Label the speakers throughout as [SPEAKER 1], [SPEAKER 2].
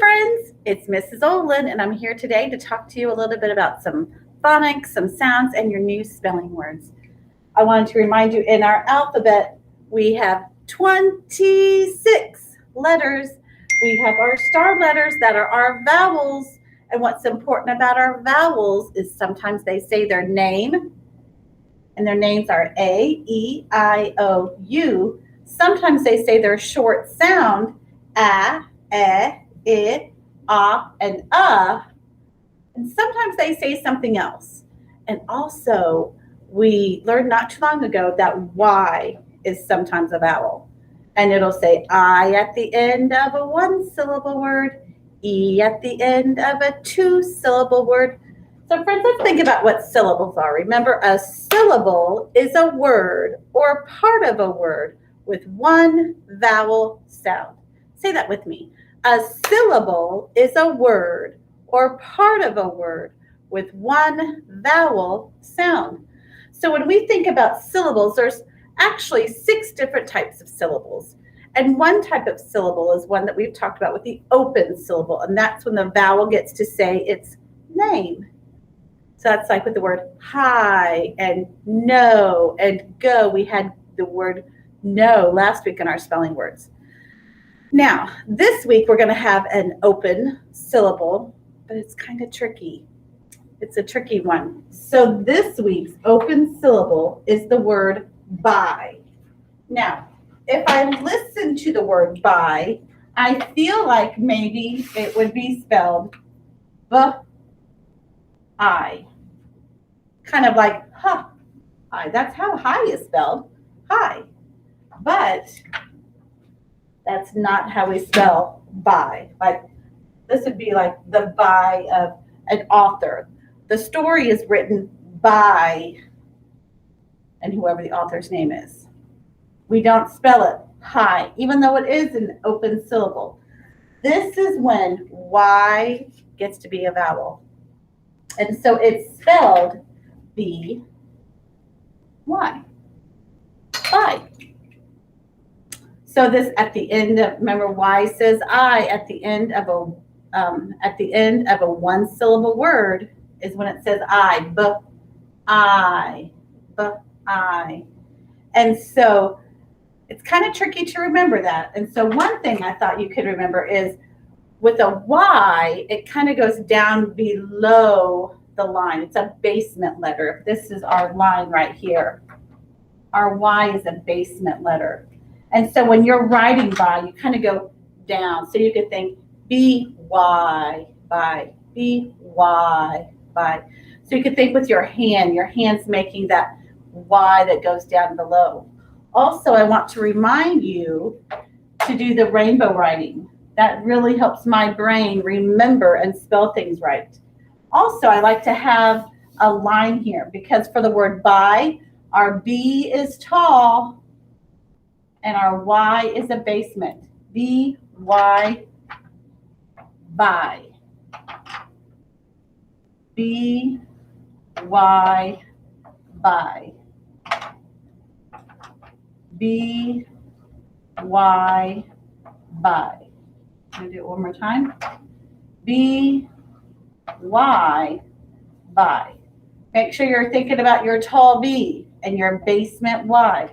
[SPEAKER 1] friends, it's Mrs. Olin, and I'm here today to talk to you a little bit about some phonics, some sounds, and your new spelling words. I wanted to remind you in our alphabet, we have 26 letters. We have our star letters that are our vowels. And what's important about our vowels is sometimes they say their name, and their names are A, E, I, O, U. Sometimes they say their short sound, A, I, and and sometimes they say something else. And also, we learned not too long ago that Y is sometimes a vowel. And it'll say I at the end of a one-syllable word, E at the end of a two-syllable word. So friends, let's think about what syllables are. Remember, a syllable is a word or part of a word with one vowel sound. Say that with me. A syllable is a word or part of a word with one vowel sound. So when we think about syllables, there's actually 6 different types of syllables. And one type of syllable is one that we've talked about with the open syllable, and that's when the vowel gets to say its name. So that's like with the word hi and no and go. We had the word no last week in our spelling words. Now, this week we're going to have an open syllable, but it's kind of tricky. It's a tricky one. So this week's open syllable is the word by. Now, if I listen to the word by, I feel like maybe it would be spelled B-I. Kind of like huh. Hi. That's how hi is spelled. Hi. But that's not how we spell by. Like this would be like the by of an author. The story is written by and whoever the author's name is. We don't spell it hi, even though it is an open syllable. This is when Y gets to be a vowel. And so it's spelled B-Y. By. So this at the end of, remember Y says I at the end of a one syllable word is when it says I, I. And so it's kind of tricky to remember that. And so one thing I thought you could remember is with a Y, it kind of goes down below the line. It's a basement letter. This is our line right here. Our Y is a basement letter. And so when you're writing by, you kind of go down. So you could think B-Y, by, B-Y, by. So you could think with your hand's making that Y that goes down below. Also, I want to remind you to do the rainbow writing. That really helps my brain remember and spell things right. Also, I like to have a line here because for the word by, our B is tall and our Y is a basement. B-Y, by. B-Y, by. B-Y, by. I'm going to do it one more time. B-Y, by. Make sure you're thinking about your tall B and your basement Y.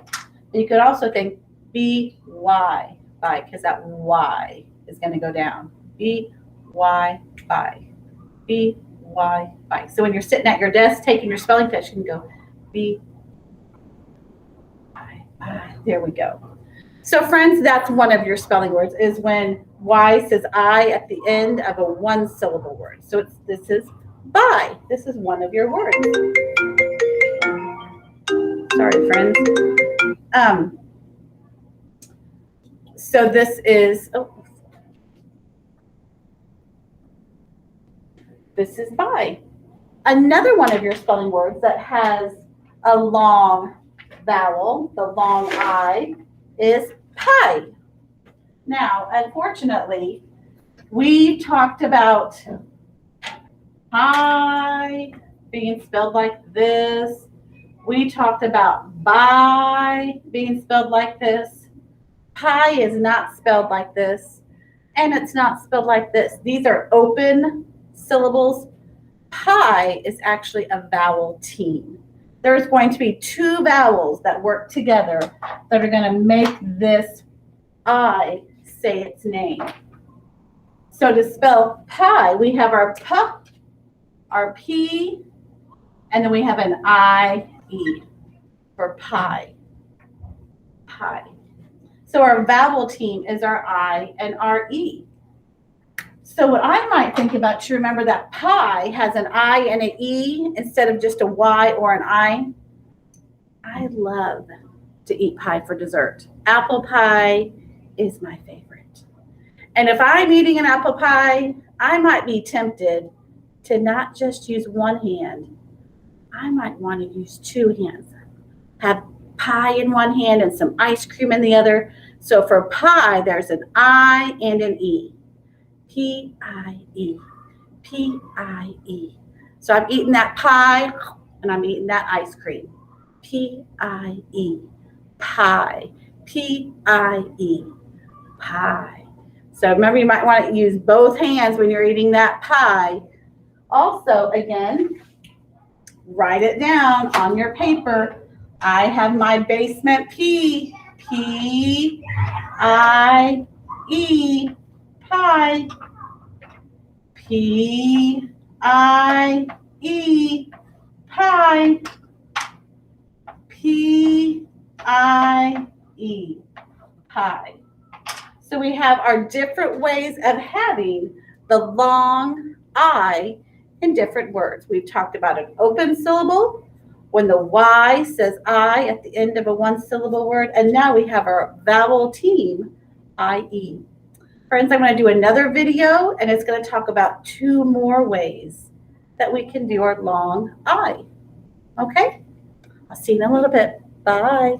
[SPEAKER 1] But you could also think B-Y, by, because that Y is going to go down. B-Y, by. B-Y, by. So when you're sitting at your desk taking your spelling test, you can go B-Y, by. There we go. So friends, that's one of your spelling words is when Y says I at the end of a one syllable word. So this is by. This is one of your words. Sorry, friends. So this is, this is by. Another one of your spelling words that has a long vowel, the long I, is pie. Now, unfortunately, we talked about pie being spelled like this. We talked about by being spelled like this. Pie is not spelled like this. And it's not spelled like this. These are open syllables. Pie is actually a vowel team. There's going to be two vowels that work together that are going to make this I say its name. So to spell pie, we have our P, our P, and then we have an I-E for pie. Pie. So our vowel team is our I and our E. So what I might think about to remember that pie has an I and an E instead of just a Y or an I. I love to eat pie for dessert. Apple pie is my favorite. And if I'm eating an apple pie, I might be tempted to not just use one hand. I might want to use two hands. Have pie in one hand and some ice cream in the other. So for pie, there's an I and an E. P-I-E. P-I-E. So I'm eating that pie and I'm eating that ice cream. P-I-E. Pie. P-I-E. Pie. So remember, you might want to use both hands when you're eating that pie. Also, again, write it down on your paper. I have my basement P. P-I-E. Pie. P-I-E. Pie. P-I-E. Pie. So we have our different ways of having the long I in different words. We've talked about an open syllable, when the Y says I at the end of a one-syllable word, and now we have our vowel team, I-E. Friends, I'm going to do another video, and it's going to talk about two more ways that we can do our long I. Okay? I'll see you in a little bit. Bye.